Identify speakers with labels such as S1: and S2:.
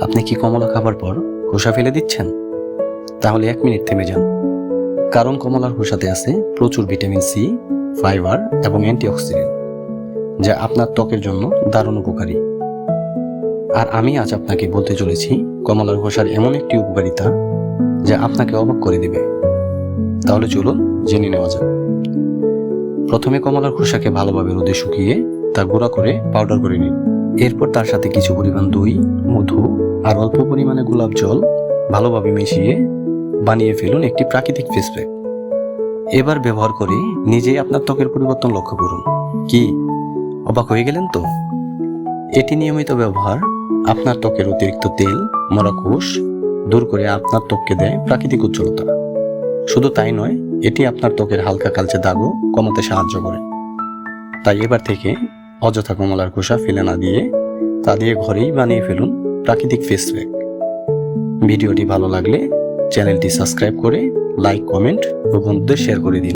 S1: আপনি কি কমলা খাবার পর খোসা ফেলে দিচ্ছেন? তাহলে 1 মিনিট থেমে যান। কারণ কমলার খোসাতে আছে প্রচুর ভিটামিন সি, ফাইবার এবং অ্যান্টিঅক্সিডেন্ট, যা আপনার ত্বকের জন্য দারুণ উপকারী। আর আমি আজ আপনাকে বলতে চলেছি কমলার খোসার এমন একটি উপকারিতা যা আপনাকে অবাক করে দেবে। তাহলে চলুন জেনে নেওয়া যাক। প্রথমে কমলার খোসাকে ভালোভাবে রোদে শুকিয়ে তা গুঁড়া করে পাউডার করে নিন। এরপর তার সাথে কিছু পরিমাণ দই, মধু আর অল্প পরিমাণে গোলাপ জল ভালোভাবে মিশিয়ে বানিয়ে ফেলুন একটি প্রাকৃতিক ফেস প্যাক। এবার ব্যবহার করে নিজেই আপনার ত্বকের পরিবর্তন লক্ষ্য করুন। কি অবাক হয়ে গেলেন তো? এটি নিয়মিত ব্যবহার আপনার ত্বকের অতিরিক্ত তেল, মরা কোষ দূর করে আপনার ত্বককে দেয় প্রাকৃতিক উজ্জ্বলতা। শুধু তাই নয়, এটি আপনার ত্বকের হালকা কালচে দাগও কমাতে সাহায্য করে। তাই এবার থেকে অযথা কমলার খোসা ফেলে না দিয়ে তা দিয়ে ঘরেই বানিয়ে ফেলুন প্রাকৃতিক ফেস প্যাক। ভিডিওটি ভালো লাগলে চ্যানেলটি সাবস্ক্রাইব করে লাইক, কমেন্ট ও বন্ধুদের শেয়ার করে দিন।